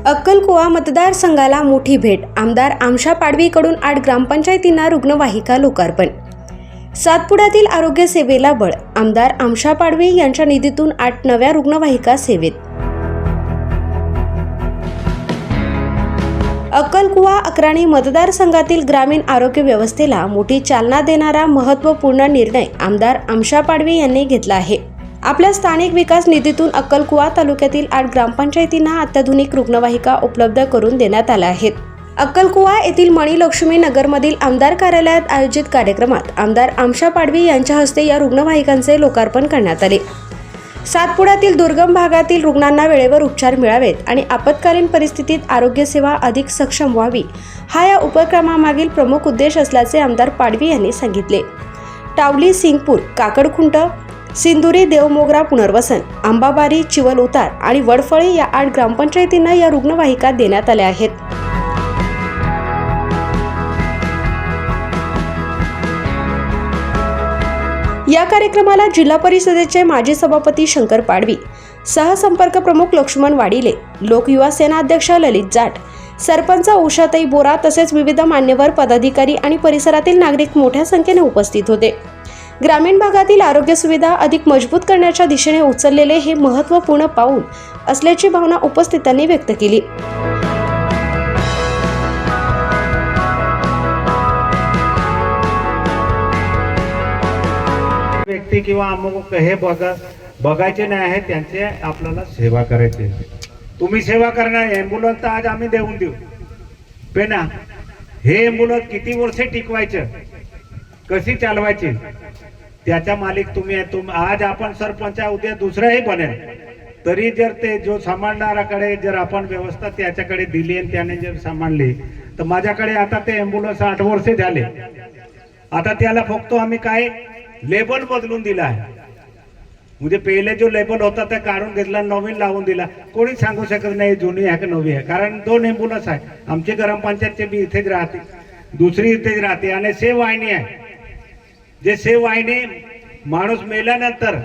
अक्कलकुवा मतदारसंघाला मोठी भेट. आमदार आमशा पाडवीकडून 8 ग्रामपंचायतींना रुग्णवाहिका लोकार्पण. सातपुड्यातील आरोग्य सेवेला बळ. आमदार आमशा पाडवी यांच्या निधीतून 8 नव्या रुग्णवाहिका सेवेत. अक्कलकुवा अक्राणी मतदारसंघातील ग्रामीण आरोग्य व्यवस्थेला मोठी चालना देणारा महत्त्वपूर्ण निर्णय आमदार आमशा पाडवी यांनी घेतला आहे. आपल्या स्थानिक विकास निधीतून अक्कलकुवा तालुक्यातील 8 ग्रामपंचायतींना अत्याधुनिक रुग्णवाहिका उपलब्ध करून देण्यात आल्या आहेत. अक्कलकुवा येथील मणिलक्ष्मी नगरमधील आमदार कार्यालयात आयोजित कार्यक्रमात आमदार आमशा पाडवी यांच्या हस्ते या रुग्णवाहिकांचे लोकार्पण करण्यात आले. सातपुड्यातील दुर्गम भागातील रुग्णांना वेळेवर उपचार मिळावेत आणि आपत्कालीन परिस्थितीत आरोग्य सेवा अधिक सक्षम व्हावी, हा या उपक्रमामागील प्रमुख उद्देश असल्याचे आमदार पाडवी यांनी सांगितले. टावली, सिंगपूर, काकडखुंट, सिंदुरी, देवमोगरा पुनर्वसन, आंबाबारी, चिवल उतार आणि वडफळी या 8 ग्रामपंचायतींना या रुग्णवाहिका देण्यात आल्या आहेत. या कार्यक्रमाला जिल्हा परिषदेचे माजी सभापती शंकर पाडवी, सहसंपर्क प्रमुख लक्ष्मण वाडिले, लोक युवा सेना अध्यक्ष ललित जाट, सरपंच उषाताई बोरा तसेच विविध मान्यवर पदाधिकारी आणि परिसरातील नागरिक मोठ्या संख्येने उपस्थित होते. ग्रामीण भागातील आरोग्य सुविधा अधिक मजबूत करण्याच्या दिशेने उचललेले हे महत्त्वपूर्ण पाऊल असल्याची भावना उपस्थितांनी व्यक्त केली. व्यक्ती किंवा अमुक हे बघायचे नाही आहे, त्यांचे आपल्याला सेवा करायची. तुम्ही सेवा करणार. ॲम्ब्युलन्स तर आज आम्ही देऊन देऊ पण हे ॲम्ब्युलन्स किती वर्षे टिकवायचं, कशी चालवायची, त्याचा मालिक तुम्ही. आज आपण सरपंच, उद्या दुसराही बनेल, तरी जर ते जो सांभाळणाराकडे जर आपण व्यवस्था त्याच्याकडे दिली आणि त्याने जर सांभाळली तर माझ्याकडे आता ते ॲम्ब्युलन्स 8 वर्षे झाले. आता त्याला फक्त आम्ही काय लेबल बदलून दिला आहे. म्हणजे पहिले जो लेबल होता ते काढून घेतला, नवीन लावून दिला. कोणी सांगू शकत नाही जुनी आहे की नवी आहे, कारण 2 ॲम्ब्युलन्स आहे. आमचे ग्रामपंचायतचे बी इथेच राहते, दुसरी इथेच राहते आणि सेव वाहिनी आहे. जे सेव वाहिनी माणूस मेल्यानंतर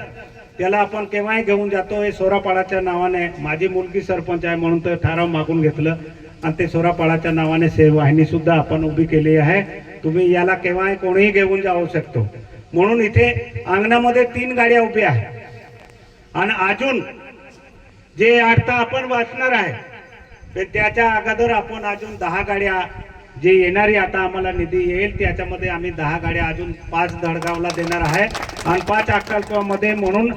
त्याला आपण केव्हाही घेऊन जातो. हे सोरापाडाच्या नावाने माझी मुलगी सरपंच आहे म्हणून ते ठराव मागून घेतलं आणि ते सोरापाडाच्या नावाने सेव वाहिनी सुद्धा आपण उभी केली आहे. तुम्ही याला केव्हाही कोणीही घेऊन जाऊ शकतो. म्हणून इथे अंगणामध्ये 3 गाड्या उभ्या आहेत आणि अजून जे आता आपण वाचणार आहे त्याच्या अगोदर आपण अजून 10 गाड्या जे येणारी आता आम्हाला निधी येईल त्याच्यामध्ये आम्ही 10 गाड्या अजून 5 दडगावला देणार आहे आणि 5 अक्कलकुवामध्ये. म्हणून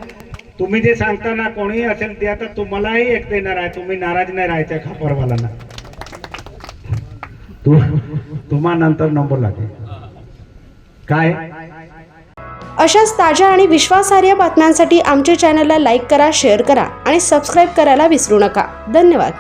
तुम्ही जे सांगताना कोणी असेल ते आता तुम्हालाही एक देणार आहे. तुम्ही नाराज नाही राहायच्या खापरवाल्यांना. तुम्हा नंतर नंबर लागेल काय. अशाच ताज्या आणि विश्वासार्ह बातम्यांसाठी आमच्या चॅनलला लाईक करा, शेअर करा आणि सबस्क्राईब करायला विसरू नका. धन्यवाद.